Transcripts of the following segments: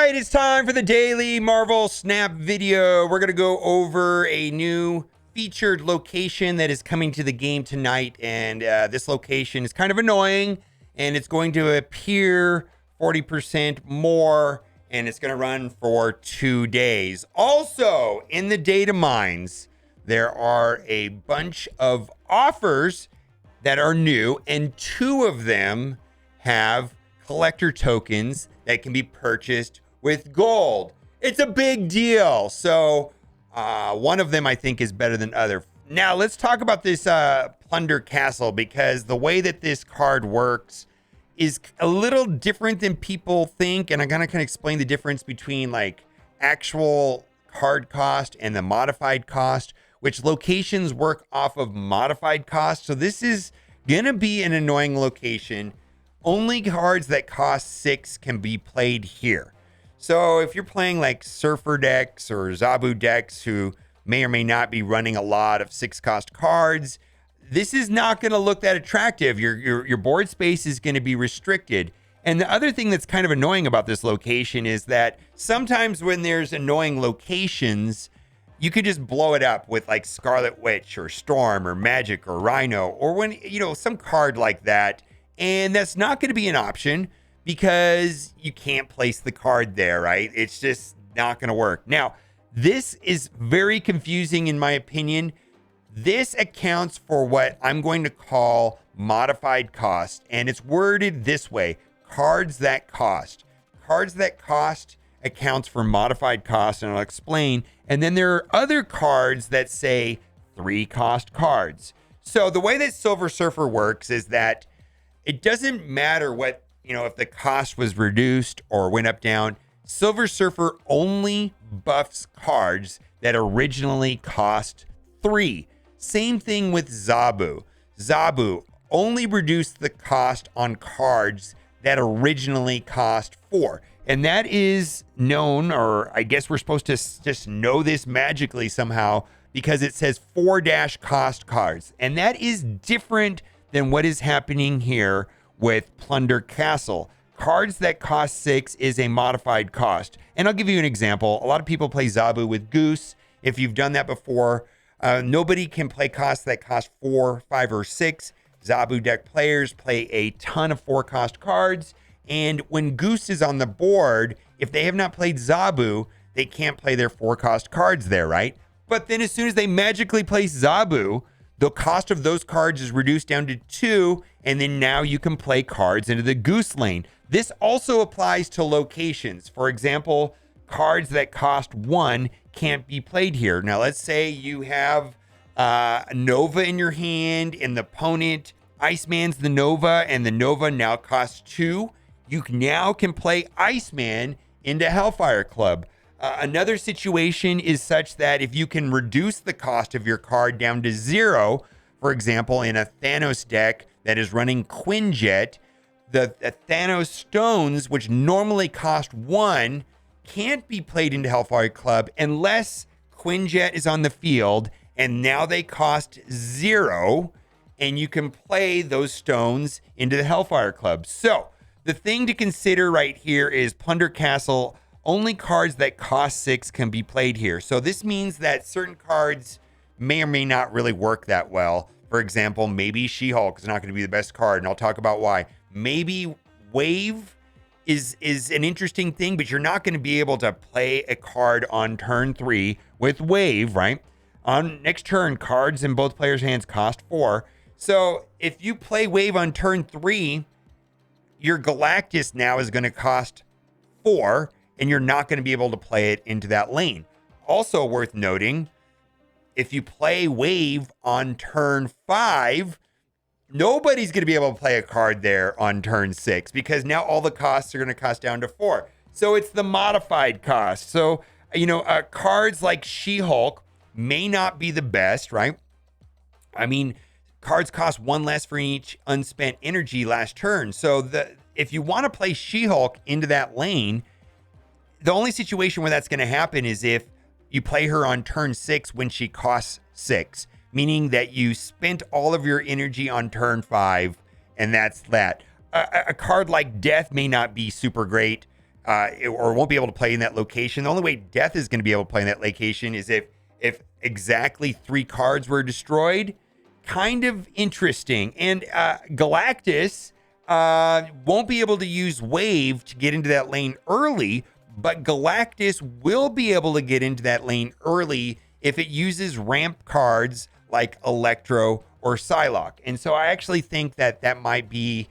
right, it's time for the daily Marvel Snap video. We're going to go over a new featured location that is coming to the game tonight. And this location is kind of annoying, and it's going to appear 40% more, and it's going to run for 2 days. Also, in the data mines, there are a bunch of offers that are new, and 2 of them have collector tokens that can be purchased with gold. It's a big deal. So one of them I think is better than other. Now let's talk about this Plunder Castle, because the way that this card works is a little different than people think. And I'm gonna kind of explain the difference between like actual card cost and the modified cost, which locations work off of modified cost. So this is gonna be an annoying location. Only cards that cost 6 can be played here. So if you're playing like Surfer decks or Zabu decks who may or may not be running a lot of 6 cost cards, this is not going to look that attractive. Your board space is going to be restricted. And the other thing that's kind of annoying about this location is that sometimes when there's annoying locations, you could just blow it up with like Scarlet Witch or Storm or Magic or Rhino, or when, you know, some card like that. And that's not going to be an option because you can't place the card there, right? It's just not going to work. Now, this is very confusing in my opinion. This accounts for what I'm going to call modified cost, and it's worded this way: cards that cost. Cards that cost accounts for modified cost, and I'll explain. And then there are other cards that say 3 cost cards. So the way that Silver Surfer works is that it doesn't matter what, you know, if the cost was reduced or went up, down. Silver Surfer only buffs cards that originally cost 3. Same thing with Zabu. Zabu only reduced the cost on cards that originally cost 4. And that is known, or I guess we're supposed to just know this magically somehow, because it says 4-cost cards. And that is different than what is happening here with Plunder Castle. Cards that cost 6 is a modified cost. And I'll give you an example. A lot of people play Zabu with Goose. If you've done that before, nobody can play costs that cost 4, 5, or 6. Zabu deck players play a ton of 4-cost cards. And when Goose is on the board, if they have not played Zabu, they can't play their 4-cost cards there, right? But then as soon as they magically place Zabu, the cost of those cards is reduced down to 2, and then now you can play cards into the Goose lane. This also applies to locations. For example, cards that cost 1 can't be played here. Now, let's say you have Nova in your hand, and the opponent Iceman's the Nova, and the Nova now costs 2. You now can play Iceman into Hellfire Club. Another situation is such that if you can reduce the cost of your card down to 0, for example, in a Thanos deck that is running Quinjet, the Thanos stones, which normally cost 1, can't be played into Hellfire Club unless Quinjet is on the field, and now they cost 0, and you can play those stones into the Hellfire Club. So the thing to consider right here is Plunder Castle. Only cards that cost 6 can be played here. So this means that certain cards may or may not really work that well. For example, maybe She-Hulk is not going to be the best card, and I'll talk about why. Maybe Wave is an interesting thing, but you're not going to be able to play a card on turn 3 with Wave, right? On next turn, cards in both players' hands cost 4. So if you play Wave on turn 3, your Galactus now is going to cost 4, and you're not going to be able to play it into that lane. Also worth noting, if you play Wave on turn 5, nobody's going to be able to play a card there on turn 6, because now all the costs are going to cost down to 4. So it's the modified cost. So, you know, cards like She-Hulk may not be the best, right? I mean, cards cost 1 less for each unspent energy last turn. So if you want to play She-Hulk into that lane, the only situation where that's going to happen is if you play her on turn 6 when she costs 6, meaning that you spent all of your energy on turn 5, and that's that. A card like Death may not be super great. or won't be able to play in that location. The only way Death is going to be able to play in that location is if exactly 3 cards were destroyed. Kind of interesting. And Galactus won't be able to use Wave to get into that lane early, but Galactus will be able to get into that lane early if it uses ramp cards like Electro or Psylocke. And so I actually think that that might be,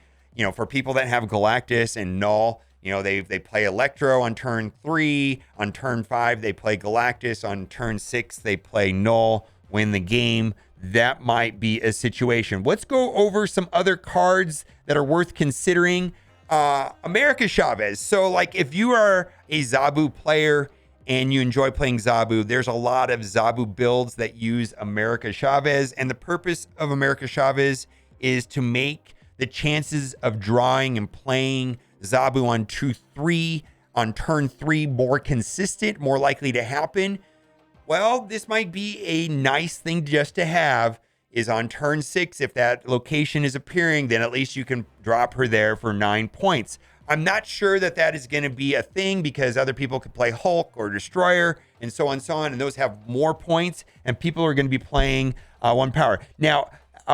for people that have Galactus and Null, they play Electro on turn 3. On turn 5, they play Galactus. On turn 6, they play Null, win the game. That might be a situation. Let's go over some other cards that are worth considering. America Chavez. So, like, if you are a Zabu player and you enjoy playing Zabu, there's a lot of Zabu builds that use America Chavez. And the purpose of America Chavez is to make the chances of drawing and playing Zabu on on turn 3 more consistent, more likely to happen. Well, this might be a nice thing just to have, is on turn 6, if that location is appearing, then at least you can drop her there for 9 points. I'm not sure that that is going to be a thing because other people could play Hulk or Destroyer and so on, and those have more points, and people are going to be playing 1 power. Now,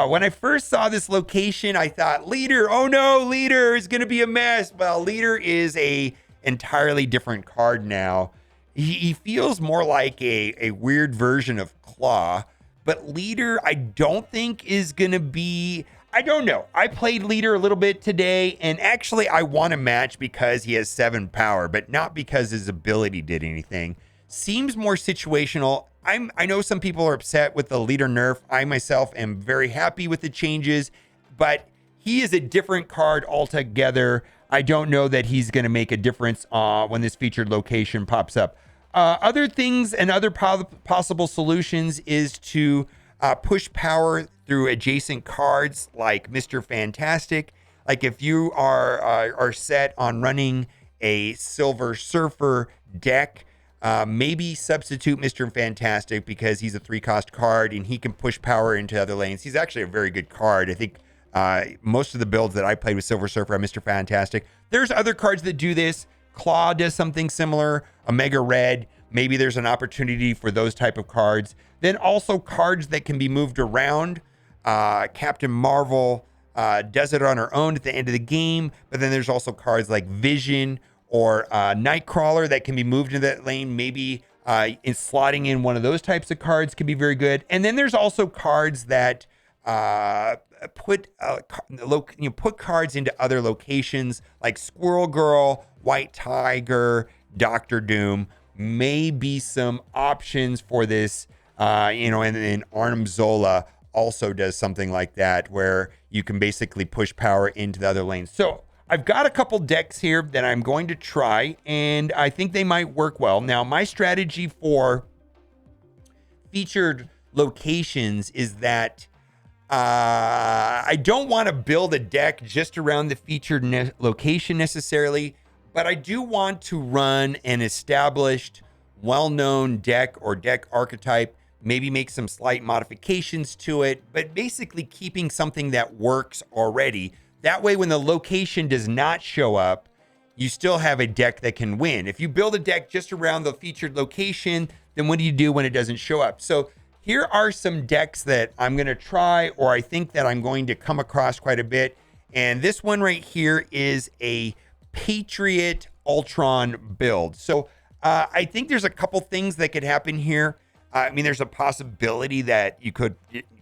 when I first saw this location, I thought, Leader, oh no, Leader is going to be a mess. Well, Leader is a entirely different card now. He feels more like a weird version of Claw, but Leader I don't think is going to be, I don't know. I played Leader a little bit today, and actually I won a match because he has 7 power, but not because his ability did anything. Seems more situational. I know some people are upset with the Leader nerf. I myself am very happy with the changes, but he is a different card altogether. I don't know that he's going to make a difference when this featured location pops up. Other things and other possible solutions is to push power through adjacent cards like Mr. Fantastic. Like if you are set on running a Silver Surfer deck, maybe substitute Mr. Fantastic because he's a 3-cost card and he can push power into other lanes. He's actually a very good card. I think most of the builds that I played with Silver Surfer are Mr. Fantastic. There's other cards that do this. Claw does something similar. Omega Red. Maybe there's an opportunity for those type of cards. Then also cards that can be moved around. Captain Marvel does it on her own at the end of the game. But then there's also cards like Vision or Nightcrawler that can be moved into that lane. Maybe in slotting in one of those types of cards can be very good. And then there's also cards that put cards into other locations like Squirrel Girl, White Tiger, Doctor Doom. May be some options for this, and then Arnim Zola also does something like that where you can basically push power into the other lanes. So I've got a couple decks here that I'm going to try, and I think they might work well. Now, my strategy for featured locations is that I don't want to build a deck just around the featured location necessarily, but I do want to run an established, well-known deck or deck archetype, maybe make some slight modifications to it, but basically keeping something that works already. That way, when the location does not show up, you still have a deck that can win. If you build a deck just around the featured location, then what do you do when it doesn't show up? So here are some decks that I'm going to try, or I think that I'm going to come across quite a bit. And this one right here is a Patriot Ultron build. So I think there's a couple things that could happen here. There's a possibility that you could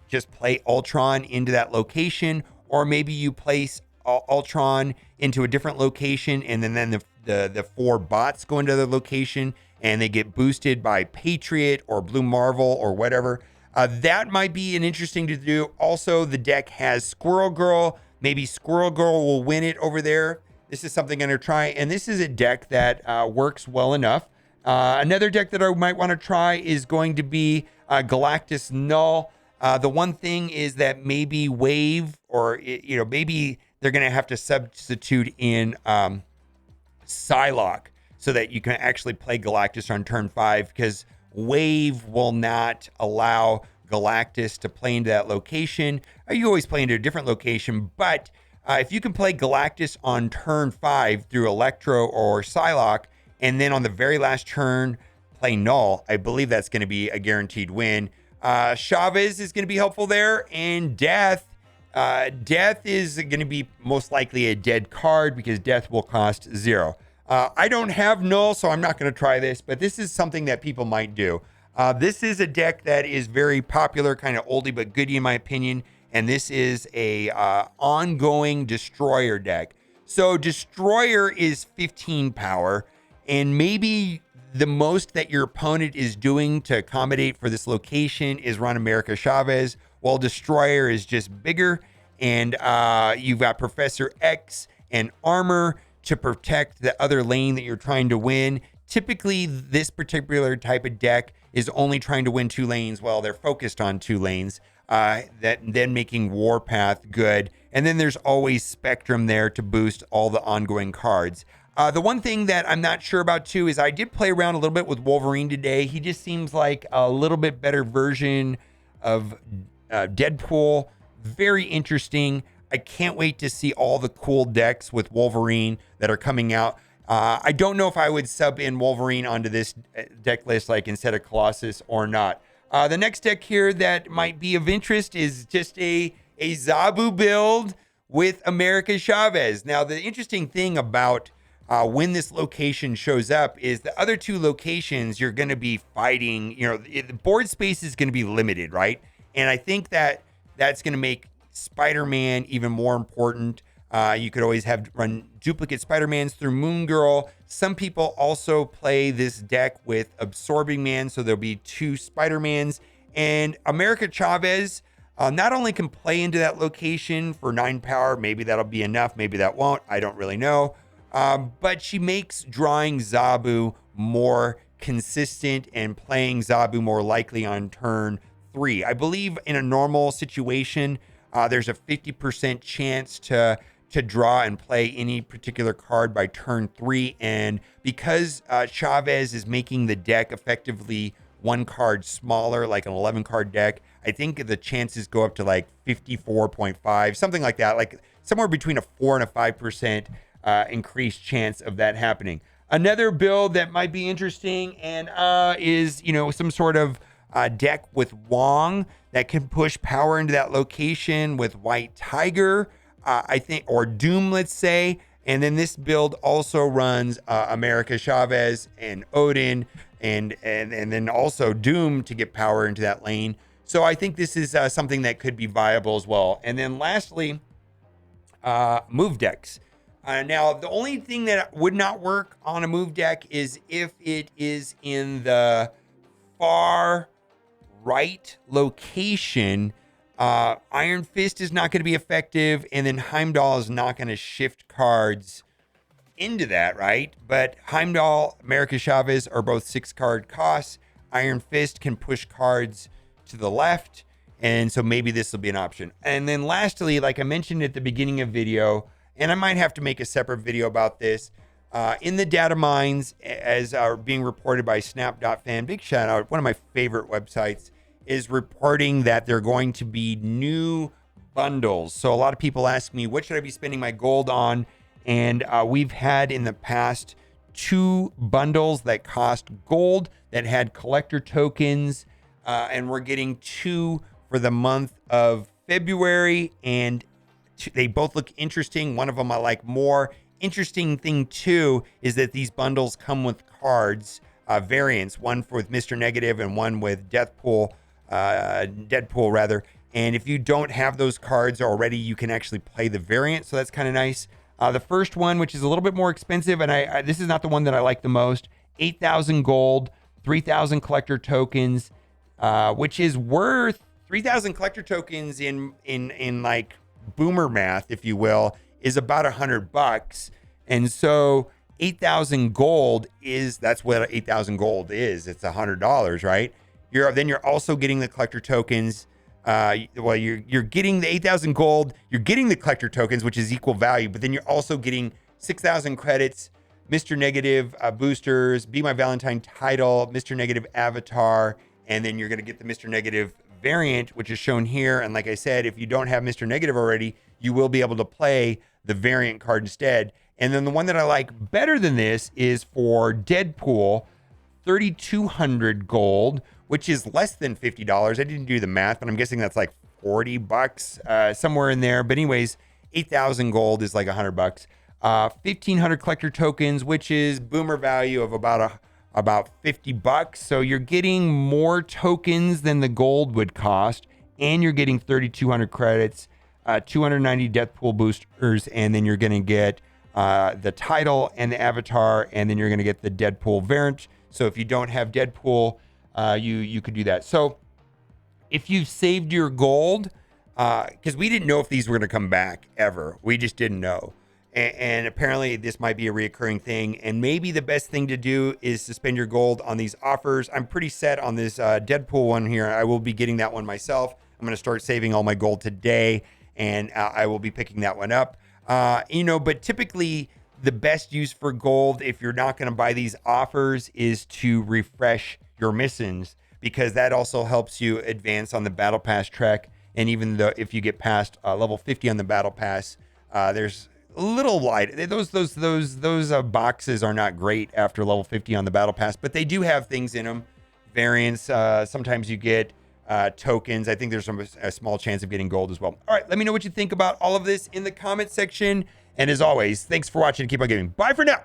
just play Ultron into that location, or maybe you place Ultron into a different location, and then the 4 bots go into the location and they get boosted by Patriot or Blue Marvel or whatever. That might be an interesting to do. Also, the deck has Squirrel Girl. Maybe Squirrel Girl will win it over there. This is something I'm going to try, and this is a deck that works well enough. Another deck that I might want to try is going to be Galactus Null. The one thing is that maybe Wave, or maybe they're going to have to substitute in Psylocke so that you can actually play Galactus on turn 5, because Wave will not allow Galactus to play into that location. You always play into a different location, but If you can play Galactus on turn 5 through Electro or Psylocke, and then on the very last turn play Null, I believe that's going to be a guaranteed win. Chavez is going to be helpful there, and Death. Death is going to be most likely a dead card because Death will cost 0. I don't have Null, so I'm not going to try this, but this is something that people might do. This is a deck that is very popular, kind of oldie but goodie in my opinion, and this is a ongoing Destroyer deck. So Destroyer is 15 power, and maybe the most that your opponent is doing to accommodate for this location is run America Chavez, while Destroyer is just bigger, and you've got Professor X and Armor to protect the other lane that you're trying to win. Typically, this particular type of deck is only trying to win 2 lanes while they're focused on 2 lanes, that then making Warpath good. And then there's always Spectrum there to boost all the ongoing cards. The one thing that I'm not sure about too is I did play around a little bit with Wolverine today. He just seems like a little bit better version of Deadpool. Very interesting. I can't wait to see all the cool decks with Wolverine that are coming out. I don't know if I would sub in Wolverine onto this deck list, like instead of Colossus or not. The next deck here that might be of interest is just a Zabu build with America Chavez. Now, the interesting thing about when this location shows up is the other 2 locations you're going to be fighting, the board space is going to be limited, right? And I think that that's going to make Spider-Man even more important. You could always run duplicate Spider-Mans through Moon Girl. Some people also play this deck with Absorbing Man, so there'll be 2 Spider-Mans. And America Chavez not only can play into that location for 9 power, maybe that'll be enough, maybe that won't, I don't really know. But she makes drawing Zabu more consistent and playing Zabu more likely on turn 3. I believe in a normal situation, there's a 50% chance to draw and play any particular card by turn 3. And because Chavez is making the deck effectively 1 card smaller, like an 11 card deck, I think the chances go up to like 54.5, something like that, like somewhere between a 4 and a 5% increased chance of that happening. Another build that might be interesting and is, some sort of deck with Wong that can push power into that location with White Tiger, I think, or Doom, let's say. And then this build also runs America Chavez and Odin and then also Doom to get power into that lane. So I think this is something that could be viable as well. And then lastly, move decks. Now, the only thing that would not work on a move deck is if it is in the far right location. Iron Fist is not going to be effective, and then Heimdall is not going to shift cards into that, right? But Heimdall, America Chavez are both 6-card costs. Iron Fist can push cards to the left, and so maybe this will be an option. And then lastly, like I mentioned at the beginning of video, and I might have to make a separate video about this, in the data mines, as are being reported by snap.fan, big shout out, one of my favorite websites, is reporting that there are going to be new bundles. So a lot of people ask me, what should I be spending my gold on? And we've had in the past 2 bundles that cost gold that had collector tokens, and we're getting 2 for the month of February, and they both look interesting. One of them I like more. Interesting thing too is that these bundles come with cards, variants, one with Mr. Negative and one with Deadpool rather. And if you don't have those cards already, you can actually play the variant, so that's kind of nice. The first one, which is a little bit more expensive, and I this is not the one that I like the most, 8,000 gold, 3,000 collector tokens, which is worth 3,000 collector tokens in like boomer math, if you will, is about $100. And so 8,000 gold that's what 8,000 gold is. It's $100, right? You're also getting the collector tokens. You're getting the 8,000 gold, you're getting the collector tokens, which is equal value, but then you're also getting 6,000 credits, Mr. Negative boosters, Be My Valentine title, Mr. Negative avatar, and then you're going to get the Mr. Negative variant, which is shown here. And like I said, if you don't have Mr. Negative already, you will be able to play the variant card instead. And then the one that I like better than this is for Deadpool, 3,200 gold, which is less than $50. I didn't do the math, but I'm guessing that's like 40 bucks, somewhere in there. But anyways, 8,000 gold is like 100 bucks. 1,500 collector tokens, which is boomer value of about 50 bucks. So you're getting more tokens than the gold would cost, and you're getting 3,200 credits, 290 Deathpool boosters, and then you're going to get the title and the avatar, and then you're going to get the Deadpool variant. So if you don't have Deadpool, you could do that. So if you've saved your gold, because we didn't know if these were going to come back ever. We just didn't know. And apparently this might be a reoccurring thing. And maybe the best thing to do is to spend your gold on these offers. I'm pretty set on this Deadpool one here. I will be getting that one myself. I'm going to start saving all my gold today, and I will be picking that one up. But typically the best use for gold, if you're not going to buy these offers, is to refresh your missions, because that also helps you advance on the battle pass track. And even though if you get past level 50 on the battle pass, there's a little light. Those boxes are not great after level 50 on the battle pass, but they do have things in them. Variants. Sometimes you get tokens. I think there's a small chance of getting gold as well. All right, let me know what you think about all of this in the comment section. And as always, thanks for watching. Keep on gaming. Bye for now.